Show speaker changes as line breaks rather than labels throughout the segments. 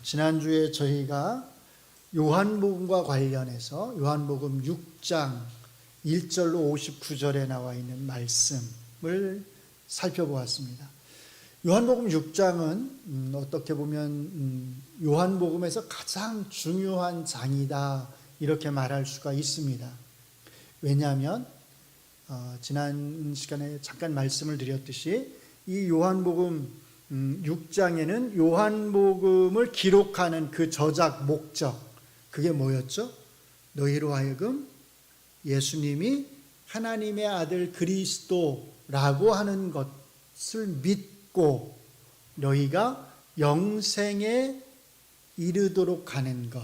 지난주에 저희가 요한복음과 관련해서 요한복음 6장 1절로 59절에 나와 있는 말씀을 살펴보았습니다. 요한복음 6장은 어떻게 보면 요한복음에서 가장 중요한 장이다 이렇게 말할 수가 있습니다. 왜냐하면 지난 시간에 잠깐 말씀을 드렸듯이 이 요한복음 6장에는 요한복음을 기록하는 그 저작 목적, 그게 뭐였죠? 너희로 하여금 예수님이 하나님의 아들 그리스도라고 하는 것을 믿고 너희가 영생에 이르도록 하는 것,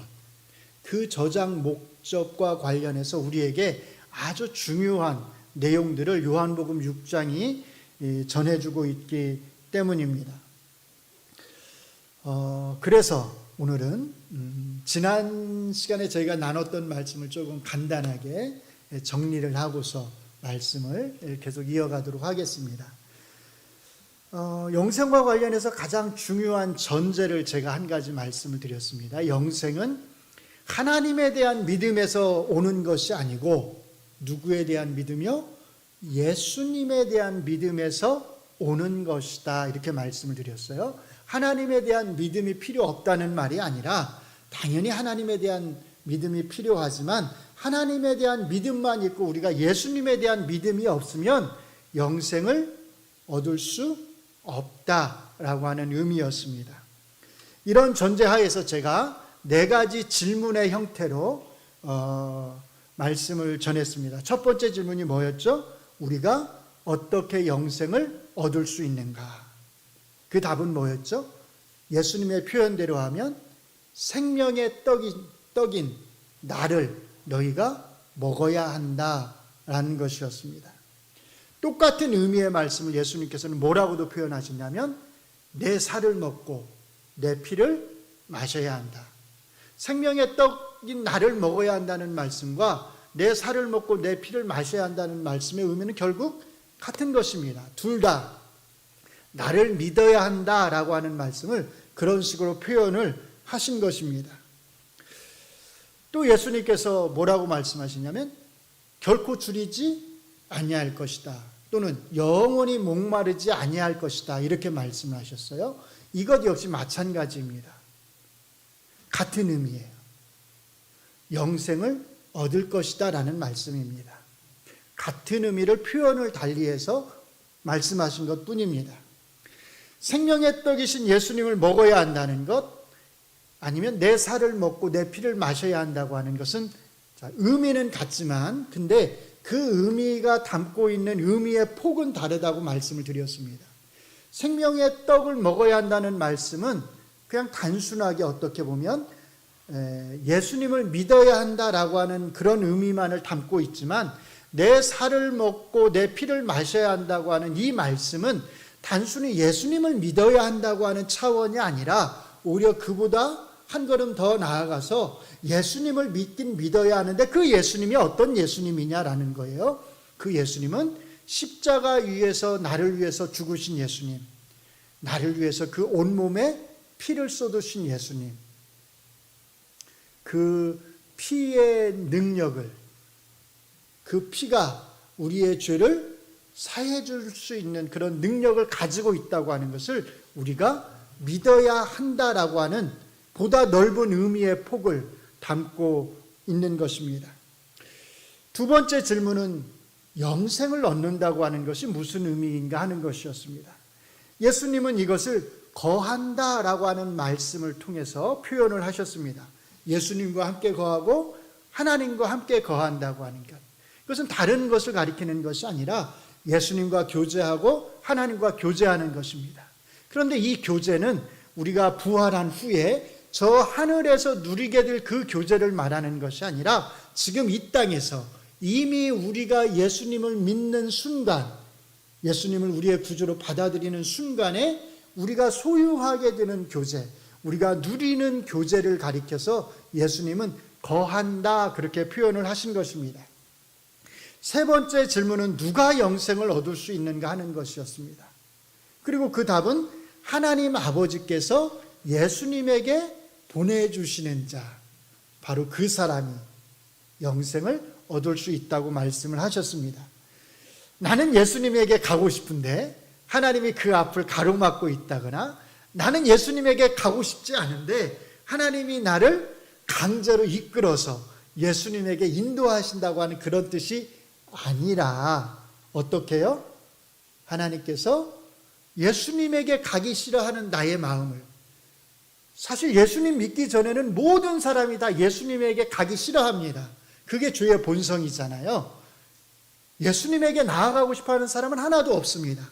그 저작 목적과 관련해서 우리에게 아주 중요한 내용들을 요한복음 6장이 전해주고 있기 때문입니다. 그래서 오늘은 지난 시간에 저희가 나눴던 말씀을 조금 간단하게 정리를 하고서 말씀을 계속 이어가도록 하겠습니다. 영생과 관련해서 가장 중요한 전제를 제가 한 가지 말씀을 드렸습니다. 영생은 하나님에 대한 믿음에서 오는 것이 아니고 누구에 대한 믿음이요? 예수님에 대한 믿음에서 오는 것이다 이렇게 말씀을 드렸어요. 하나님에 대한 믿음이 필요 없다는 말이 아니라 당연히 하나님에 대한 믿음이 필요하지만 하나님에 대한 믿음만 있고 우리가 예수님에 대한 믿음이 없으면 영생을 얻을 수 없다라고 하는 의미였습니다. 이런 전제하에서 제가 4가지 질문의 형태로 말씀을 전했습니다. 첫 번째 질문이 뭐였죠? 우리가 어떻게 영생을 얻을 수 있는가? 그 답은 뭐였죠? 예수님의 표현대로 하면 생명의 떡인 나를 너희가 먹어야 한다라는 것이었습니다. 똑같은 의미의 말씀을 예수님께서는 뭐라고도 표현하셨냐면 내 살을 먹고 내 피를 마셔야 한다. 생명의 떡인 나를 먹어야 한다는 말씀과 내 살을 먹고 내 피를 마셔야 한다는 말씀의 의미는 결국 같은 것입니다. 둘 다 나를 믿어야 한다라고 하는 말씀을 그런 식으로 표현을 하신 것입니다. 또 예수님께서 뭐라고 말씀하시냐면 결코 줄이지 아니할 것이다. 또는 영원히 목마르지 아니할 것이다. 이렇게 말씀을 하셨어요. 이것 역시 마찬가지입니다. 같은 의미예요. 영생을 얻을 것이다 라는 말씀입니다. 같은 의미를 표현을 달리해서 말씀하신 것 뿐입니다. 생명의 떡이신 예수님을 먹어야 한다는 것, 아니면 내 살을 먹고 내 피를 마셔야 한다고 하는 것은 의미는 같지만 근데 그 의미가 담고 있는 의미의 폭은 다르다고 말씀을 드렸습니다. 생명의 떡을 먹어야 한다는 말씀은 그냥 단순하게 어떻게 보면 예수님을 믿어야 한다라고 하는 그런 의미만을 담고 있지만 내 살을 먹고 내 피를 마셔야 한다고 하는 이 말씀은 단순히 예수님을 믿어야 한다고 하는 차원이 아니라 오히려 그보다 한 걸음 더 나아가서 예수님을 믿긴 믿어야 하는데 그 예수님이 어떤 예수님이냐라는 거예요. 그 예수님은 십자가 위에서 나를 위해서 죽으신 예수님, 나를 위해서 그 온몸에 피를 쏟으신 예수님, 그 피의 능력을, 그 피가 우리의 죄를 사해 줄 수 있는 그런 능력을 가지고 있다고 하는 것을 우리가 믿어야 한다라고 하는 보다 넓은 의미의 폭을 담고 있는 것입니다. 두 번째 질문은 영생을 얻는다고 하는 것이 무슨 의미인가 하는 것이었습니다. 예수님은 이것을 거한다라고 하는 말씀을 통해서 표현을 하셨습니다. 예수님과 함께 거하고 하나님과 함께 거한다고 하는 것. 이것은 다른 것을 가리키는 것이 아니라 예수님과 교제하고 하나님과 교제하는 것입니다. 그런데 이 교제는 우리가 부활한 후에 저 하늘에서 누리게 될 그 교제를 말하는 것이 아니라 지금 이 땅에서 이미 우리가 예수님을 믿는 순간, 예수님을 우리의 구주로 받아들이는 순간에 우리가 소유하게 되는 교제, 우리가 누리는 교제를 가리켜서 예수님은 거한다 그렇게 표현을 하신 것입니다. 세 번째 질문은 누가 영생을 얻을 수 있는가 하는 것이었습니다. 그리고 그 답은 하나님 아버지께서 예수님에게 보내주시는 자, 바로 그 사람이 영생을 얻을 수 있다고 말씀을 하셨습니다. 나는 예수님에게 가고 싶은데 하나님이 그 앞을 가로막고 있다거나, 나는 예수님에게 가고 싶지 않은데 하나님이 나를 강제로 이끌어서 예수님에게 인도하신다고 하는 그런 뜻이 아니라, 어떻게 해요? 하나님께서 예수님에게 가기 싫어하는 나의 마음을, 사실 예수님 믿기 전에는 모든 사람이 다 예수님에게 가기 싫어합니다. 그게 죄의 본성이잖아요. 예수님에게 나아가고 싶어하는 사람은 하나도 없습니다.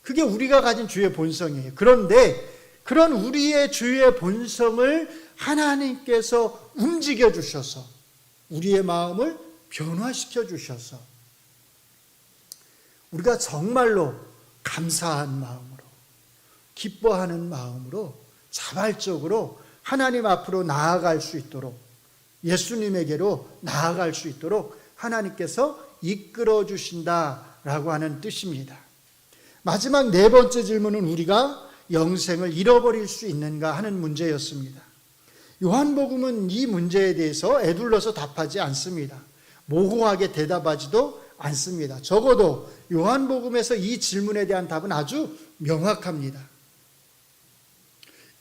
그게 우리가 가진 죄의 본성이에요. 그런데 그런 우리의 죄의 본성을 하나님께서 움직여 주셔서, 우리의 마음을 변화시켜 주셔서 우리가 정말로 감사한 마음으로, 기뻐하는 마음으로 자발적으로 하나님 앞으로 나아갈 수 있도록, 예수님에게로 나아갈 수 있도록 하나님께서 이끌어 주신다라고 하는 뜻입니다. 마지막 네 번째 질문은 우리가 영생을 잃어버릴 수 있는가 하는 문제였습니다. 요한복음은 이 문제에 대해서 에둘러서 답하지 않습니다. 모호하게 대답하지도 않습니다. 적어도 요한복음에서 이 질문에 대한 답은 아주 명확합니다.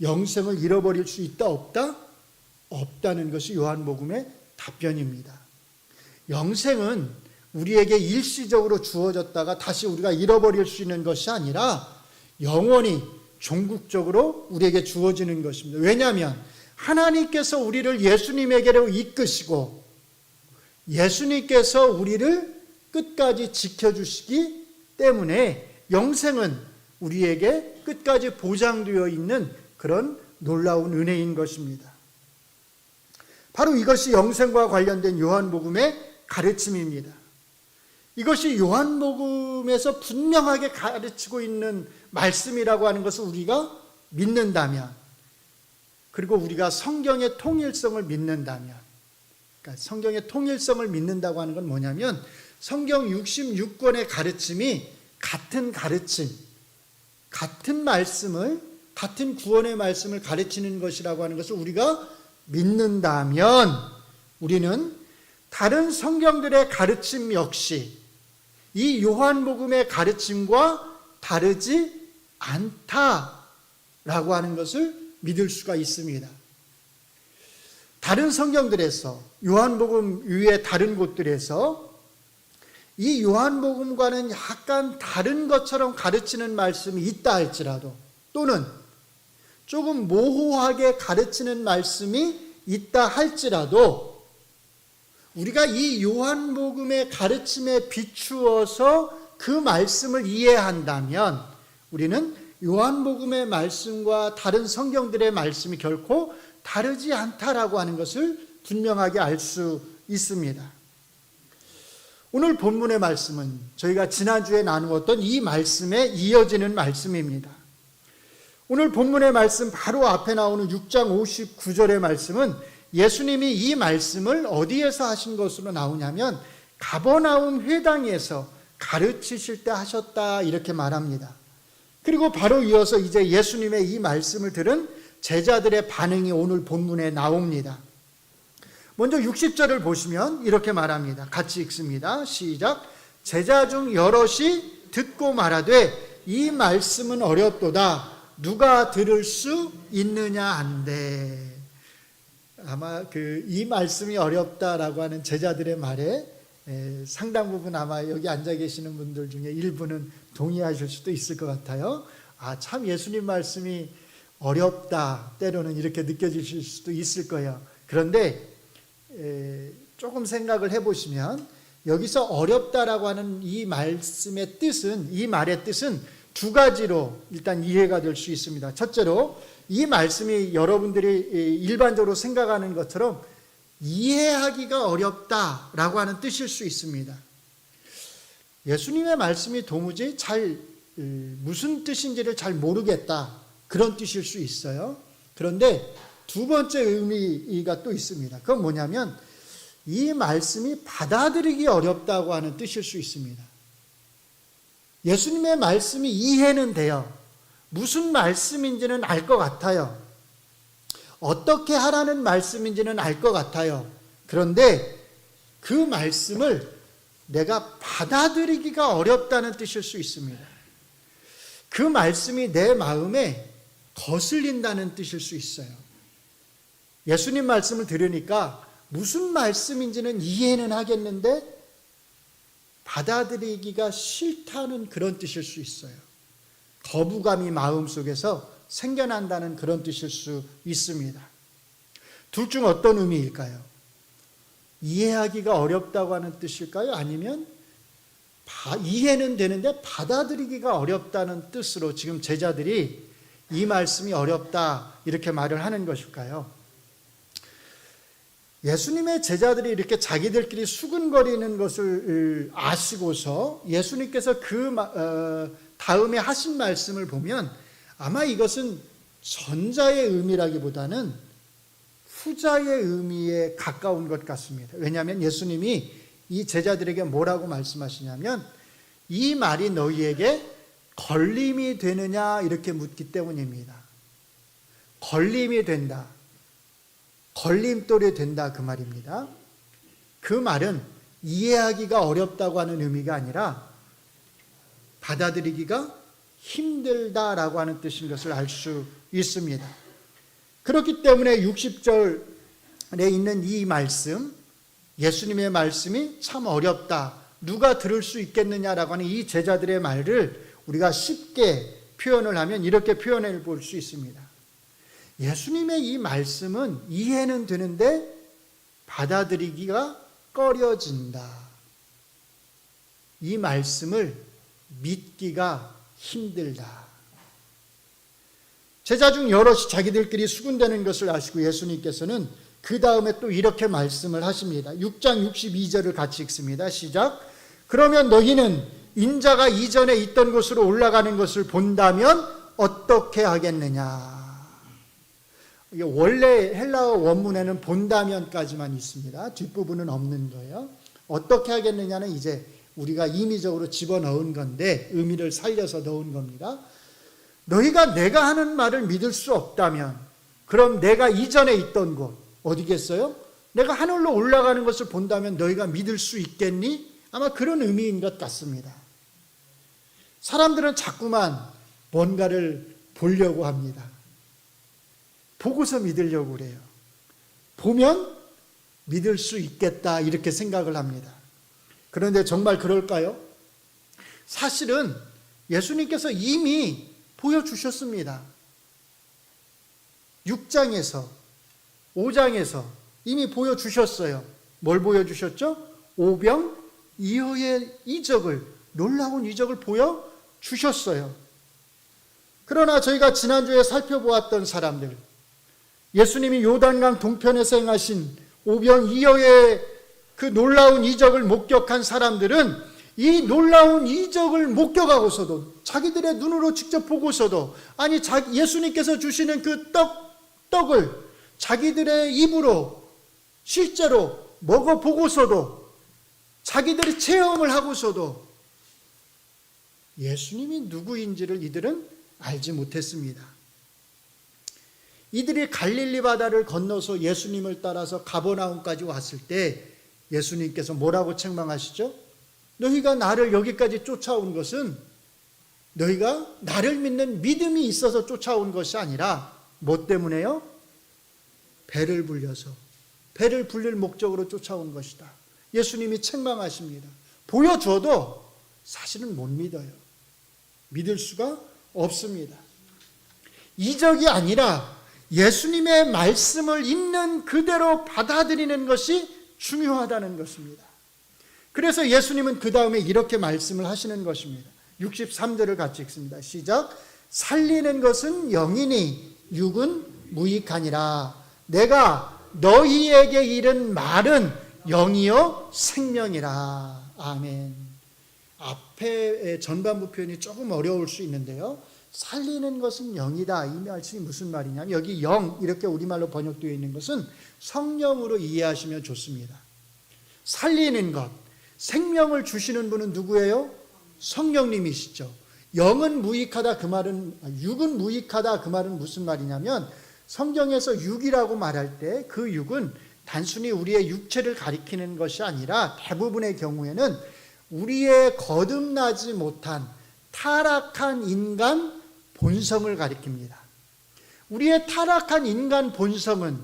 영생을 잃어버릴 수 있다, 없다? 없다는 것이 요한복음의 답변입니다. 영생은 우리에게 일시적으로 주어졌다가 다시 우리가 잃어버릴 수 있는 것이 아니라 영원히 종국적으로 우리에게 주어지는 것입니다. 왜냐하면 하나님께서 우리를 예수님에게로 이끄시고 예수님께서 우리를 끝까지 지켜주시기 때문에 영생은 우리에게 끝까지 보장되어 있는 그런 놀라운 은혜인 것입니다. 바로 이것이 영생과 관련된 요한복음의 가르침입니다. 이것이 요한복음에서 분명하게 가르치고 있는 말씀이라고 하는 것을 우리가 믿는다면, 그리고 우리가 성경의 통일성을 믿는다면, 그러니까 성경의 통일성을 믿는다고 하는 건 뭐냐면 성경 66권의 가르침이 같은 가르침, 같은 말씀을, 같은 구원의 말씀을 가르치는 것이라고 하는 것을 우리가 믿는다면 우리는 다른 성경들의 가르침 역시 이 요한복음의 가르침과 다르지 않다라고 하는 것을 믿을 수가 있습니다. 다른 성경들에서, 요한복음 이외의 다른 곳들에서 이 요한복음과는 약간 다른 것처럼 가르치는 말씀이 있다 할지라도, 또는 조금 모호하게 가르치는 말씀이 있다 할지라도 우리가 이 요한복음의 가르침에 비추어서 그 말씀을 이해한다면 우리는 요한복음의 말씀과 다른 성경들의 말씀이 결코 다르지 않다라고 하는 것을 분명하게 알 수 있습니다. 오늘 본문의 말씀은 저희가 지난주에 나누었던 이 말씀에 이어지는 말씀입니다. 오늘 본문의 말씀 바로 앞에 나오는 6장 59절의 말씀은 예수님이 이 말씀을 어디에서 하신 것으로 나오냐면 가버나움 회당에서 가르치실 때 하셨다, 이렇게 말합니다. 그리고 바로 이어서 이제 예수님의 이 말씀을 들은 제자들의 반응이 오늘 본문에 나옵니다. 먼저 60절을 보시면 이렇게 말합니다. 같이 읽습니다. 시작. 제자 중 여럿이 듣고 말하되 이 말씀은 어렵도다. 누가 들을 수 있느냐 한데. 아마 이 말씀이 어렵다라고 하는 제자들의 말에 상당 부분 아마 여기 앉아 계시는 분들 중에 일부는 동의하실 수도 있을 것 같아요. 아, 참 예수님 말씀이 어렵다, 때로는 이렇게 느껴지실 수도 있을 거예요. 그런데 조금 생각을 해보시면 여기서 어렵다라고 하는 이 말씀의 뜻은, 이 말의 뜻은 두 가지로 일단 이해가 될 수 있습니다. 첫째로 이 말씀이 여러분들이 일반적으로 생각하는 것처럼 이해하기가 어렵다라고 하는 뜻일 수 있습니다. 예수님의 말씀이 도무지 무슨 뜻인지를 잘 모르겠다, 그런 뜻일 수 있어요. 그런데 두 번째 의미가 또 있습니다. 그건 뭐냐면 이 말씀이 받아들이기 어렵다고 하는 뜻일 수 있습니다. 예수님의 말씀이 이해는 돼요. 무슨 말씀인지는 알 것 같아요. 어떻게 하라는 말씀인지는 알 것 같아요. 그런데 그 말씀을 내가 받아들이기가 어렵다는 뜻일 수 있습니다. 그 말씀이 내 마음에 거슬린다는 뜻일 수 있어요. 예수님 말씀을 들으니까 무슨 말씀인지는 이해는 하겠는데 받아들이기가 싫다는 그런 뜻일 수 있어요. 거부감이 마음속에서 생겨난다는 그런 뜻일 수 있습니다. 둘 중 어떤 의미일까요? 이해하기가 어렵다고 하는 뜻일까요? 아니면 이해는 되는데 받아들이기가 어렵다는 뜻으로 지금 제자들이 이 말씀이 어렵다 이렇게 말을 하는 것일까요? 예수님의 제자들이 이렇게 자기들끼리 수근거리는 것을 아시고서 예수님께서 그 다음에 하신 말씀을 보면 아마 이것은 전자의 의미라기보다는 후자의 의미에 가까운 것 같습니다. 왜냐하면 예수님이 이 제자들에게 뭐라고 말씀하시냐면 이 말이 너희에게 걸림이 되느냐 이렇게 묻기 때문입니다. 걸림이 된다. 걸림돌이 된다 그 말입니다. 그 말은 이해하기가 어렵다고 하는 의미가 아니라 받아들이기가 힘들다라고 하는 뜻인 것을 알 수 있습니다. 그렇기 때문에 60절에 있는 이 말씀, 예수님의 말씀이 참 어렵다. 누가 들을 수 있겠느냐라고 하는 이 제자들의 말을 우리가 쉽게 표현을 하면 이렇게 표현해 볼 수 있습니다. 예수님의 이 말씀은 이해는 되는데 받아들이기가 꺼려진다. 이 말씀을 믿기가 힘들다. 제자 중 여럿이 자기들끼리 수군대는 것을 아시고 예수님께서는 그 다음에 또 이렇게 말씀을 하십니다. 6장 62절을 같이 읽습니다. 시작. 그러면 너희는 인자가 이전에 있던 곳으로 올라가는 것을 본다면 어떻게 하겠느냐. 이게 원래 헬라어 원문에는 본다면까지만 있습니다. 뒷부분은 없는 거예요. 어떻게 하겠느냐는 이제 우리가 임의적으로 집어넣은 건데 의미를 살려서 넣은 겁니다. 너희가 내가 하는 말을 믿을 수 없다면 그럼 내가 이전에 있던 곳 어디겠어요? 내가 하늘로 올라가는 것을 본다면 너희가 믿을 수 있겠니? 아마 그런 의미인 것 같습니다. 사람들은 자꾸만 뭔가를 보려고 합니다. 보고서 믿으려고 그래요. 보면 믿을 수 있겠다 이렇게 생각을 합니다. 그런데 정말 그럴까요? 사실은 예수님께서 이미 보여주셨습니다. 6장에서 5장에서 이미 보여주셨어요. 뭘 보여주셨죠? 오병이어의 이적을, 놀라운 이적을 보여주셨어요. 그러나 저희가 지난주에 살펴보았던 사람들, 예수님이 요단강 동편에서 행하신 오병이어의 그 놀라운 이적을 목격한 사람들은 이 놀라운 이적을 목격하고서도 자기들의 눈으로 직접 보고서도 아니 예수님께서 주시는 그 떡을 자기들의 입으로 실제로 먹어보고서도 자기들이 체험을 하고서도 예수님이 누구인지를 이들은 알지 못했습니다. 이들이 갈릴리 바다를 건너서 예수님을 따라서 가버나움까지 왔을 때 예수님께서 뭐라고 책망하시죠? 너희가 나를 여기까지 쫓아온 것은 너희가 나를 믿는 믿음이 있어서 쫓아온 것이 아니라 뭐 때문에요? 배를 불려서 배를 불릴 목적으로 쫓아온 것이다. 예수님이 책망하십니다. 보여줘도 사실은 못 믿어요. 믿을 수가 없습니다. 이적이 아니라 예수님의 말씀을 있는 그대로 받아들이는 것이 중요하다는 것입니다. 그래서 예수님은 그 다음에 이렇게 말씀을 하시는 것입니다. 63절을 같이 읽습니다. 시작. 살리는 것은 영이니 육은 무익하니라. 내가 너희에게 이른 말은 영이요 생명이라. 아멘. 앞에 전반부 표현이 조금 어려울 수 있는데요. 살리는 것은 영이다. 이 말씀이 무슨 말이냐면 여기 영 이렇게 우리말로 번역되어 있는 것은 성령으로 이해하시면 좋습니다. 살리는 것, 생명을 주시는 분은 누구예요? 성령님이시죠. 영은 무익하다 그 말은, 육은 무익하다 그 말은 무슨 말이냐면, 성경에서 육이라고 말할 때 그 육은 단순히 우리의 육체를 가리키는 것이 아니라 대부분의 경우에는 우리의 거듭나지 못한 타락한 인간 본성을 가리킵니다. 우리의 타락한 인간 본성은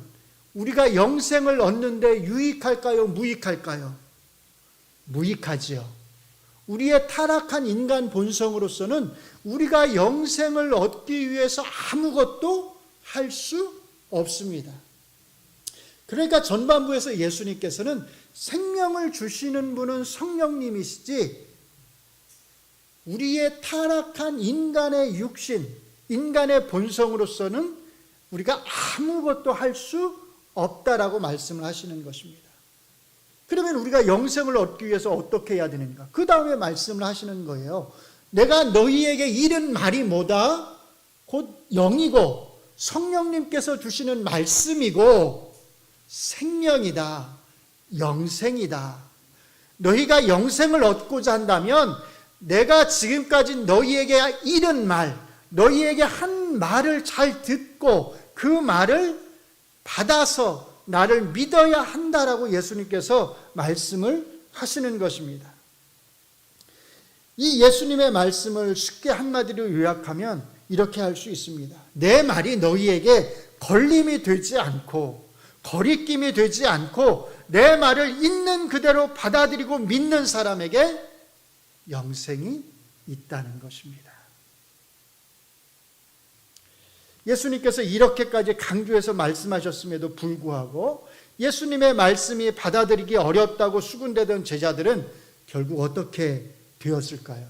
우리가 영생을 얻는데 유익할까요? 무익할까요? 무익하지요. 우리의 타락한 인간 본성으로서는 우리가 영생을 얻기 위해서 아무것도 할 수 없습니다. 그러니까 전반부에서 예수님께서는 생명을 주시는 분은 성령님이시지 우리의 타락한 인간의 육신, 인간의 본성으로서는 우리가 아무것도 할 수 없다라고 말씀을 하시는 것입니다. 그러면 우리가 영생을 얻기 위해서 어떻게 해야 되는가? 그 다음에 말씀을 하시는 거예요. 내가 너희에게 이른 말이 뭐다? 곧 영이고 성령님께서 주시는 말씀이고 생명이다. 영생이다. 너희가 영생을 얻고자 한다면 내가 지금까지 너희에게 이른 말, 너희에게 한 말을 잘 듣고 그 말을 받아서 나를 믿어야 한다라고 예수님께서 말씀을 하시는 것입니다. 이 예수님의 말씀을 쉽게 한마디로 요약하면 이렇게 할 수 있습니다. 내 말이 너희에게 걸림이 되지 않고 거리낌이 되지 않고 내 말을 있는 그대로 받아들이고 믿는 사람에게 영생이 있다는 것입니다. 예수님께서 이렇게까지 강조해서 말씀하셨음에도 불구하고 예수님의 말씀이 받아들이기 어렵다고 수군대던 제자들은 결국 어떻게 되었을까요?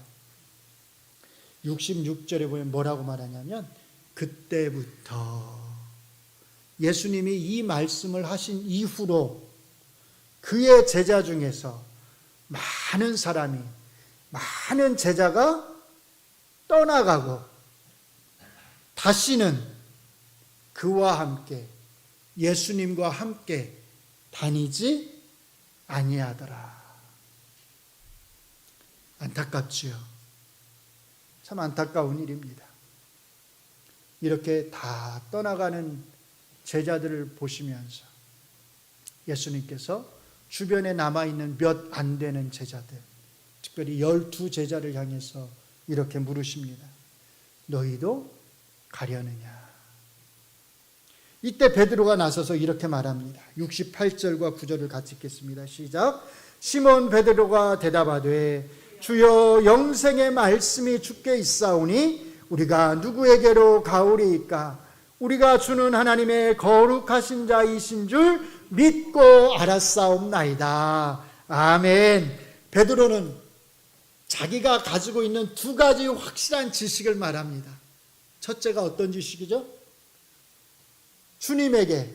66절에 보면 뭐라고 말하냐면 그때부터 예수님이 이 말씀을 하신 이후로 그의 제자 중에서 많은 사람이, 많은 제자가 떠나가고 다시는 그와 함께 예수님과 함께 다니지 아니하더라. 안타깝지요. 참 안타까운 일입니다. 이렇게 다 떠나가는 제자들을 보시면서 예수님께서 주변에 남아있는 몇 안 되는 제자들, 특별히 12제자를 향해서 이렇게 물으십니다. 너희도 가려느냐? 이때 베드로가 나서서 이렇게 말합니다. 68절과 9절을 같이 읽겠습니다. 시작. 시몬 베드로가 대답하되 주여 영생의 말씀이 주께 있사오니 우리가 누구에게로 가오리이까? 우리가 주는 하나님의 거룩하신 자이신 줄 믿고 알았사옵나이다. 아멘. 베드로는 자기가 가지고 있는 두 가지 확실한 지식을 말합니다. 첫째가 어떤 지식이죠? 주님에게,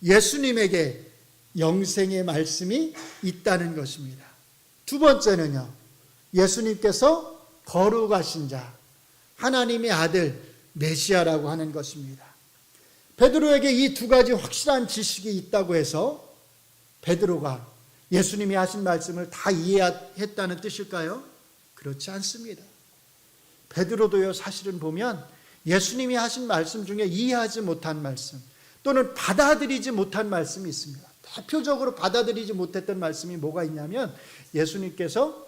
예수님에게 영생의 말씀이 있다는 것입니다. 두 번째는요, 예수님께서 거룩하신 자, 하나님의 아들 메시아라고 하는 것입니다. 베드로에게 이 두 가지 확실한 지식이 있다고 해서 베드로가 예수님이 하신 말씀을 다 이해했다는 뜻일까요? 그렇지 않습니다. 베드로도요, 사실은 보면 예수님이 하신 말씀 중에 이해하지 못한 말씀 또는 받아들이지 못한 말씀이 있습니다. 대표적으로 받아들이지 못했던 말씀이 뭐가 있냐면 예수님께서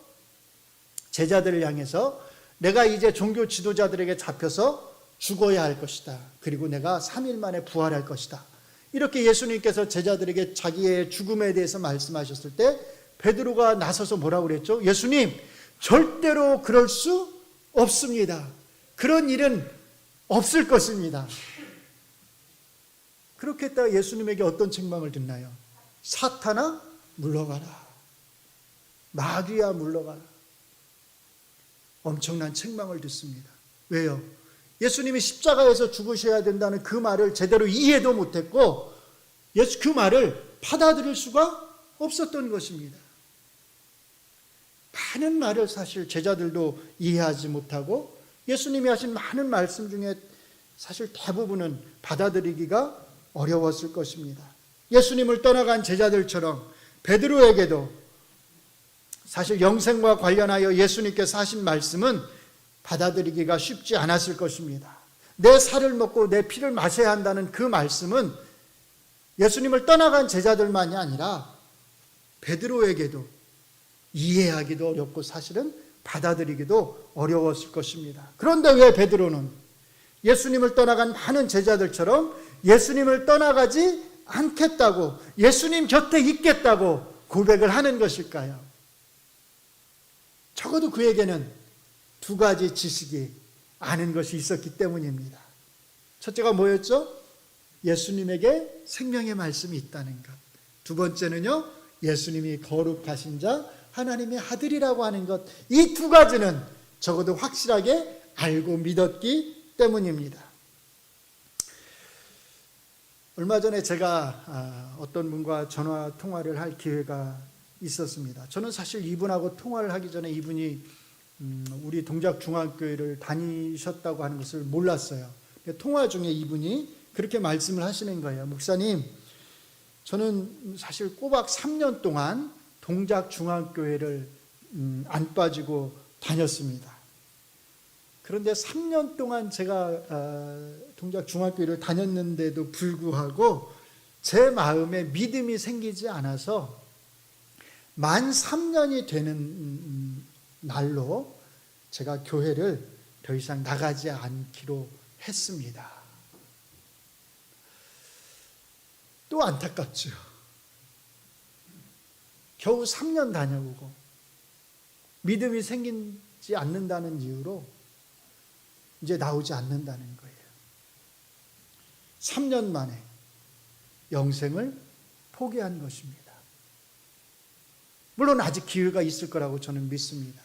제자들을 향해서 내가 이제 종교 지도자들에게 잡혀서 죽어야 할 것이다. 그리고 내가 3일 만에 부활할 것이다. 이렇게 예수님께서 제자들에게 자기의 죽음에 대해서 말씀하셨을 때 베드로가 나서서 뭐라고 그랬죠? 예수님, 절대로 그럴 수 없습니다. 그런 일은 없을 것입니다. 그렇게 했다가 예수님에게 어떤 책망을 듣나요? 사탄아 물러가라. 마귀야 물러가라. 엄청난 책망을 듣습니다. 왜요? 예수님이 십자가에서 죽으셔야 된다는 그 말을 제대로 이해도 못했고 그 말을 받아들일 수가 없었던 것입니다. 많은 말을 사실 제자들도 이해하지 못하고 예수님이 하신 많은 말씀 중에 사실 대부분은 받아들이기가 어려웠을 것입니다. 예수님을 떠나간 제자들처럼 베드로에게도 사실 영생과 관련하여 예수님께서 하신 말씀은 받아들이기가 쉽지 않았을 것입니다. 내 살을 먹고 내 피를 마셔야 한다는 그 말씀은 예수님을 떠나간 제자들만이 아니라 베드로에게도 이해하기도 어렵고 사실은 받아들이기도 어려웠을 것입니다. 그런데 왜 베드로는 예수님을 떠나간 많은 제자들처럼 예수님을 떠나가지 않겠다고, 예수님 곁에 있겠다고 고백을 하는 것일까요? 적어도 그에게는 두 가지 지식이 아는 것이 있었기 때문입니다. 첫째가 뭐였죠? 예수님에게 생명의 말씀이 있다는 것. 두 번째는요, 예수님이 거룩하신 자, 하나님의 아들이라고 하는 것. 이 두 가지는 적어도 확실하게 알고 믿었기 때문입니다. 얼마 전에 제가 어떤 분과 전화 통화를 할 기회가 있었습니다. 저는 사실 이분하고 통화를 하기 전에 이분이 우리 동작중앙교회를 다니셨다고 하는 것을 몰랐어요. 통화 중에 이분이 그렇게 말씀을 하시는 거예요. 목사님, 저는 사실 꼬박 3년 동안 동작중앙교회를 안 빠지고 다녔습니다. 그런데 3년 동안 제가 동작중앙교회를 다녔는데도 불구하고 제 마음에 믿음이 생기지 않아서 만 3년이 되는 날로 제가 교회를 더 이상 나가지 않기로 했습니다. 또 안타깝죠. 겨우 3년 다녀보고 믿음이 생기지 않는다는 이유로 이제 나오지 않는다는 거예요. 3년 만에 영생을 포기한 것입니다. 물론 아직 기회가 있을 거라고 저는 믿습니다.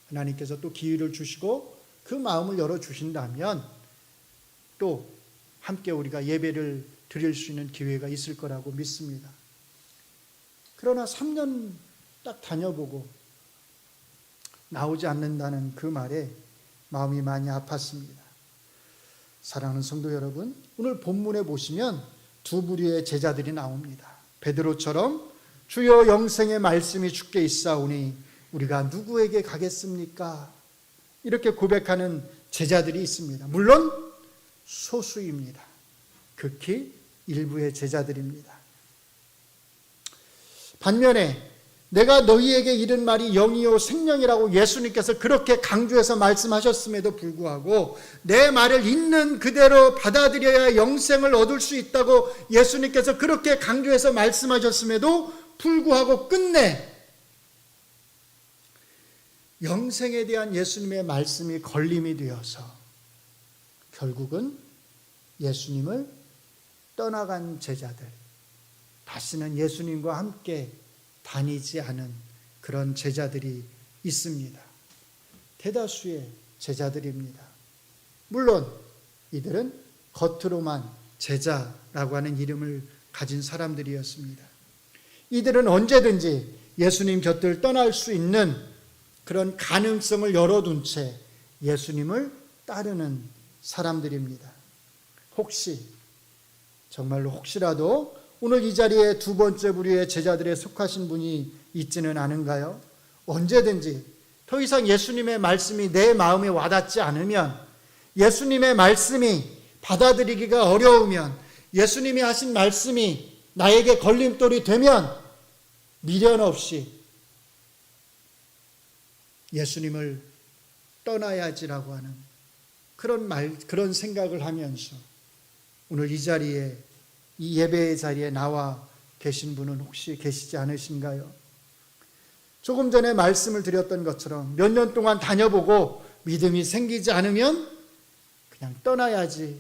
하나님께서 또 기회를 주시고 그 마음을 열어주신다면 또 함께 우리가 예배를 드릴 수 있는 기회가 있을 거라고 믿습니다. 그러나 3년 딱 다녀보고 나오지 않는다는 그 말에 마음이 많이 아팠습니다. 사랑하는 성도 여러분, 오늘 본문에 보시면 두 부류의 제자들이 나옵니다. 베드로처럼 주여 영생의 말씀이 주께 있사오니 우리가 누구에게 가겠습니까? 이렇게 고백하는 제자들이 있습니다. 물론 소수입니다. 극히 일부의 제자들입니다. 반면에 내가 너희에게 이른 말이 영이요 생명이라고 예수님께서 그렇게 강조해서 말씀하셨음에도 불구하고 내 말을 있는 그대로 받아들여야 영생을 얻을 수 있다고 예수님께서 그렇게 강조해서 말씀하셨음에도 불구하고 끝내 영생에 대한 예수님의 말씀이 걸림이 되어서 결국은 예수님을 떠나간 제자들, 다시는 예수님과 함께 다니지 않은 그런 제자들이 있습니다. 대다수의 제자들입니다. 물론 이들은 겉으로만 제자라고 하는 이름을 가진 사람들이었습니다. 이들은 언제든지 예수님 곁을 떠날 수 있는 그런 가능성을 열어둔 채 예수님을 따르는 사람들입니다. 혹시, 정말로 혹시라도 오늘 이 자리에 두 번째 부류의 제자들에 속하신 분이 있지는 않은가요? 언제든지 더 이상 예수님의 말씀이 내 마음에 와닿지 않으면, 예수님의 말씀이 받아들이기가 어려우면, 예수님이 하신 말씀이 나에게 걸림돌이 되면 미련 없이 예수님을 떠나야지라고 하는 그런 생각을 하면서 오늘 이 자리에, 이 예배의 자리에 나와 계신 분은 혹시 계시지 않으신가요? 조금 전에 말씀을 드렸던 것처럼 몇 년 동안 다녀보고 믿음이 생기지 않으면 그냥 떠나야지,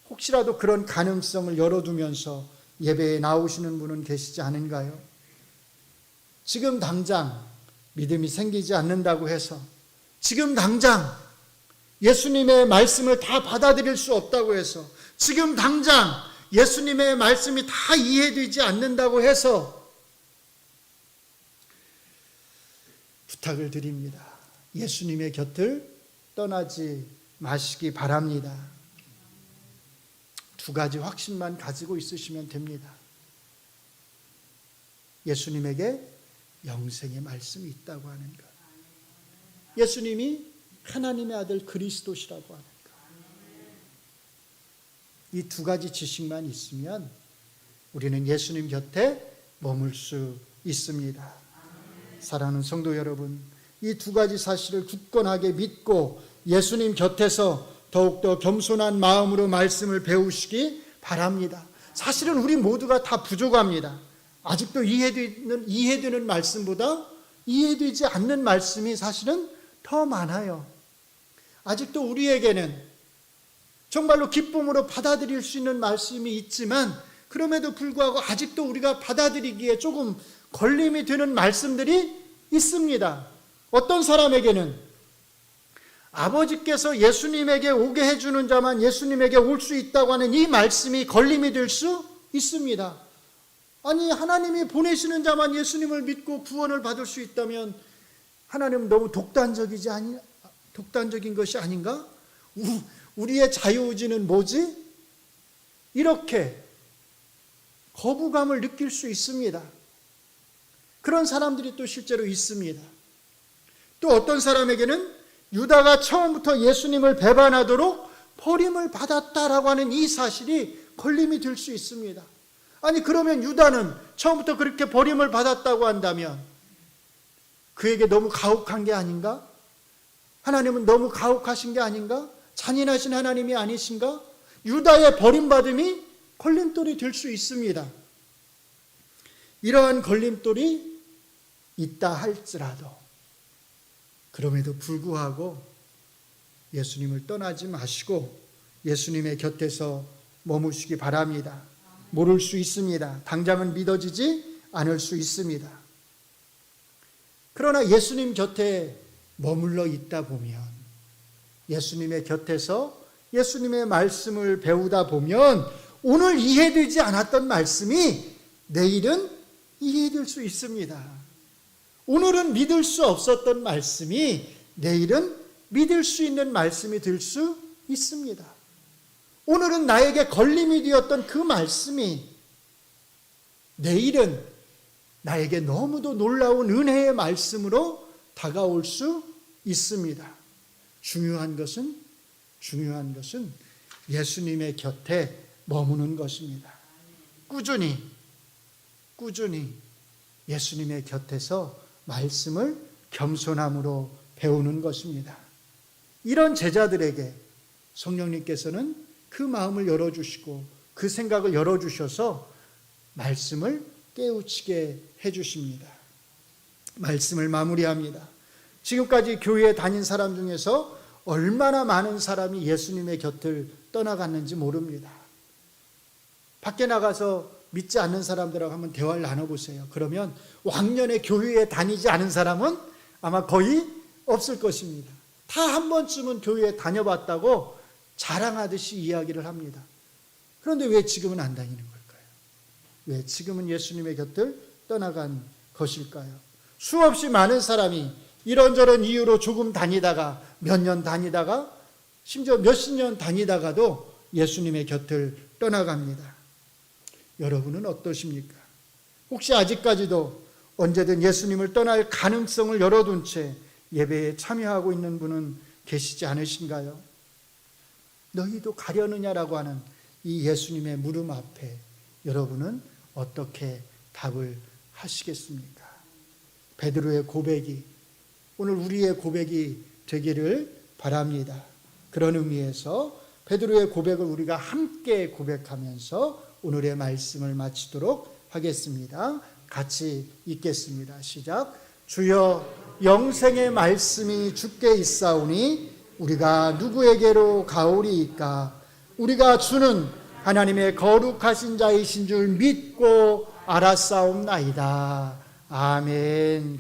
혹시라도 그런 가능성을 열어두면서 예배에 나오시는 분은 계시지 않은가요? 지금 당장 믿음이 생기지 않는다고 해서, 지금 당장 예수님의 말씀을 다 받아들일 수 없다고 해서, 지금 당장 예수님의 말씀이 다 이해되지 않는다고 해서 부탁을 드립니다. 예수님의 곁을 떠나지 마시기 바랍니다. 두 가지 확신만 가지고 있으시면 됩니다. 예수님에게 영생의 말씀이 있다고 하는 것. 예수님이 하나님의 아들 그리스도시라고 하는가? 이 두 가지 지식만 있으면 우리는 예수님 곁에 머물 수 있습니다. 사랑하는 성도 여러분, 이 두 가지 사실을 굳건하게 믿고 예수님 곁에서 더욱더 겸손한 마음으로 말씀을 배우시기 바랍니다. 사실은 우리 모두가 다 부족합니다. 아직도 이해되는 말씀보다 이해되지 않는 말씀이 사실은 더 많아요. 아직도 우리에게는 정말로 기쁨으로 받아들일 수 있는 말씀이 있지만 그럼에도 불구하고 아직도 우리가 받아들이기에 조금 걸림이 되는 말씀들이 있습니다. 어떤 사람에게는 아버지께서 예수님에게 오게 해주는 자만 예수님에게 올 수 있다고 하는 이 말씀이 걸림이 될 수 있습니다. 아니, 하나님이 보내시는 자만 예수님을 믿고 구원을 받을 수 있다면 하나님은 너무 독단적인 것이 아닌가? 우리의 자유의지는 뭐지? 이렇게 거부감을 느낄 수 있습니다. 그런 사람들이 또 실제로 있습니다. 또 어떤 사람에게는 유다가 처음부터 예수님을 배반하도록 버림을 받았다라고 하는 이 사실이 걸림이 될 수 있습니다. 아니, 그러면 유다는 처음부터 그렇게 버림을 받았다고 한다면 그에게 너무 가혹한 게 아닌가? 하나님은 너무 가혹하신 게 아닌가? 잔인하신 하나님이 아니신가? 유다의 버림받음이 걸림돌이 될 수 있습니다. 이러한 걸림돌이 있다 할지라도 그럼에도 불구하고 예수님을 떠나지 마시고 예수님의 곁에서 머무시기 바랍니다. 모를 수 있습니다. 당장은 믿어지지 않을 수 있습니다. 그러나 예수님 곁에 머물러 있다 보면 예수님의 곁에서 예수님의 말씀을 배우다 보면 오늘 이해되지 않았던 말씀이 내일은 이해될 수 있습니다. 오늘은 믿을 수 없었던 말씀이 내일은 믿을 수 있는 말씀이 될 수 있습니다. 오늘은 나에게 걸림이 되었던 그 말씀이 내일은 나에게 너무도 놀라운 은혜의 말씀으로 다가올 수 있습니다. 중요한 것은 예수님의 곁에 머무는 것입니다. 꾸준히 예수님의 곁에서 말씀을 겸손함으로 배우는 것입니다. 이런 제자들에게 성령님께서는 그 마음을 열어주시고 그 생각을 열어주셔서 말씀을 깨우치게 해주십니다. 말씀을 마무리합니다. 지금까지 교회에 다닌 사람 중에서 얼마나 많은 사람이 예수님의 곁을 떠나갔는지 모릅니다. 밖에 나가서 믿지 않는 사람들하고 한번 대화를 나눠보세요. 그러면 왕년에 교회에 다니지 않은 사람은 아마 거의 없을 것입니다. 다 한 번쯤은 교회에 다녀봤다고 자랑하듯이 이야기를 합니다. 그런데 왜 지금은 안 다니는 걸까요? 왜 지금은 예수님의 곁을 떠나간 것일까요? 수없이 많은 사람이 이런저런 이유로 조금 다니다가 몇 년 다니다가 심지어 몇십 년 다니다가도 예수님의 곁을 떠나갑니다. 여러분은 어떠십니까? 혹시 아직까지도 언제든 예수님을 떠날 가능성을 열어둔 채 예배에 참여하고 있는 분은 계시지 않으신가요? 너희도 가려느냐라고 하는 이 예수님의 물음 앞에 여러분은 어떻게 답을 하시겠습니까? 베드로의 고백이 오늘 우리의 고백이 되기를 바랍니다. 그런 의미에서 베드로의 고백을 우리가 함께 고백하면서 오늘의 말씀을 마치도록 하겠습니다. 같이 읽겠습니다. 시작. 주여, 영생의 말씀이 주께 있사오니 우리가 누구에게로 가오리이까? 우리가 주는 하나님의 거룩하신 자이신 줄 믿고 알았사옵나이다. 아멘.